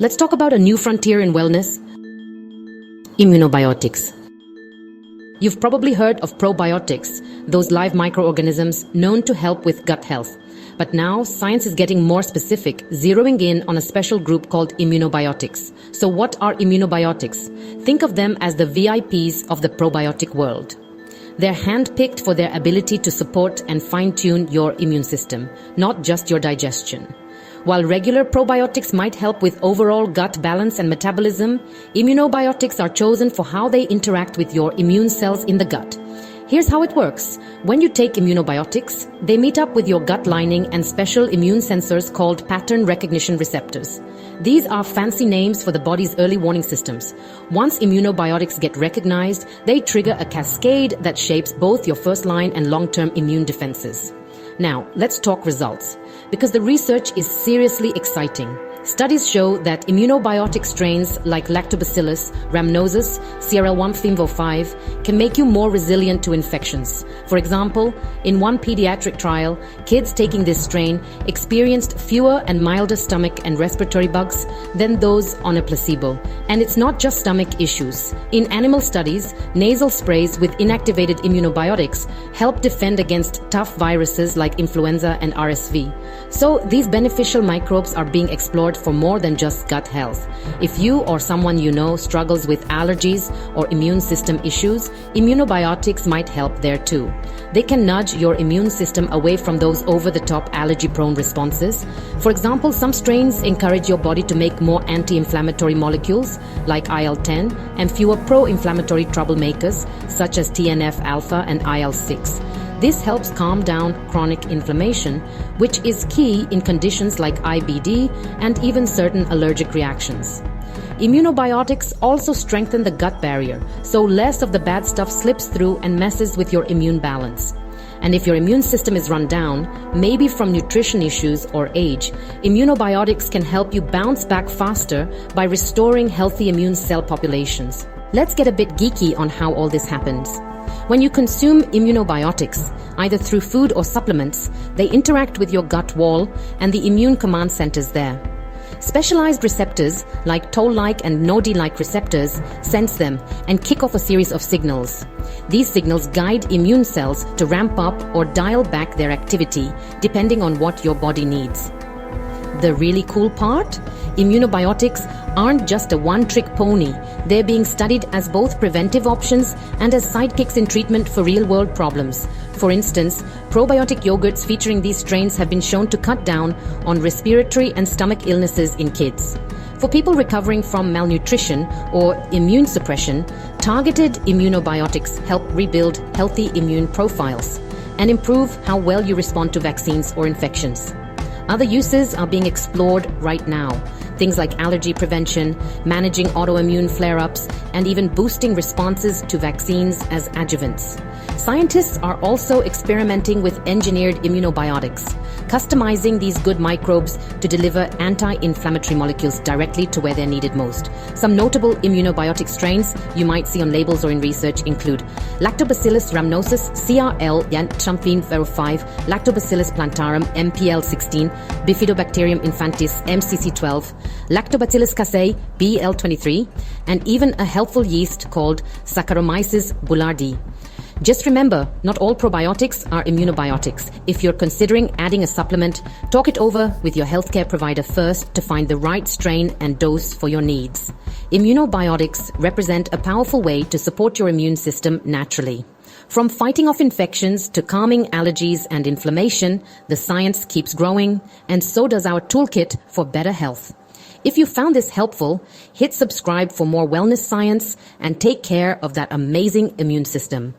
Let's talk about a new frontier in wellness: immunobiotics. You've probably heard of probiotics, those live microorganisms known to help with gut health. But now science is getting more specific, zeroing in on a special group called immunobiotics. So what are immunobiotics? Think of them as the VIPs of the probiotic world. They're handpicked for their ability to support and fine-tune your immune system, not just your digestion. While regular probiotics might help with overall gut balance and metabolism, immunobiotics are chosen for how they interact with your immune cells in the gut. Here's how it works. When you take immunobiotics, they meet up with your gut lining and special immune sensors called pattern recognition receptors. These are fancy names for the body's early warning systems. Once immunobiotics get recognized, they trigger a cascade that shapes both your first-line and long-term immune defenses. Now, let's talk results, because the research is seriously exciting. Studies show that immunobiotic strains like Lactobacillus rhamnosus, CRL1 can make you more resilient to infections. For example, in one pediatric trial, kids taking this strain experienced fewer and milder stomach and respiratory bugs than those on a placebo. And it's not just stomach issues. In animal studies, nasal sprays with inactivated immunobiotics help defend against tough viruses like influenza and RSV. So these beneficial microbes are being explored for more than just gut health. If you or someone you know struggles with allergies or immune system issues, immunobiotics might help there too. They can nudge your immune system away from those over-the-top allergy-prone responses. For example, some strains encourage your body to make more anti-inflammatory molecules like IL-10 and fewer pro-inflammatory troublemakers such as TNF-alpha and IL-6. This helps calm down chronic inflammation, which is key in conditions like IBD and even certain allergic reactions. Immunobiotics also strengthen the gut barrier, so less of the bad stuff slips through and messes with your immune balance. And if your immune system is run down, maybe from nutrition issues or age, immunobiotics can help you bounce back faster by restoring healthy immune cell populations. Let's get a bit geeky on how all this happens. When you consume immunobiotics, either through food or supplements, they interact with your gut wall and the immune command centers there. Specialized receptors like toll-like and nodine-like receptors sense them and kick off a series of signals. These signals guide immune cells to ramp up or dial back their activity depending on what your body needs. The really cool part? Immunobiotics aren't just a one-trick pony. They're being studied as both preventive options and as sidekicks in treatment for real-world problems. For instance, probiotic yogurts featuring these strains have been shown to cut down on respiratory and stomach illnesses in kids. For people recovering from malnutrition or immune suppression, targeted immunobiotics help rebuild healthy immune profiles and improve how well you respond to vaccines or infections. Other uses are being explored right now. Things like allergy prevention, managing autoimmune flare-ups, and even boosting responses to vaccines as adjuvants. Scientists are also experimenting with engineered immunobiotics, customizing these good microbes to deliver anti-inflammatory molecules directly to where they're needed most. Some notable immunobiotic strains you might see on labels or in research include Lactobacillus rhamnosus, CRL1 Lactobacillus plantarum, MPL16, Bifidobacterium infantis, MCC12, Lactobacillus casei, BL23, and even a helpful yeast called Saccharomyces boulardii. Just remember, not all probiotics are immunobiotics. If you're considering adding a supplement, talk it over with your healthcare provider first to find the right strain and dose for your needs. Immunobiotics represent a powerful way to support your immune system naturally. From fighting off infections to calming allergies and inflammation, the science keeps growing, and so does our toolkit for better health. If you found this helpful, hit subscribe for more wellness science and take care of that amazing immune system.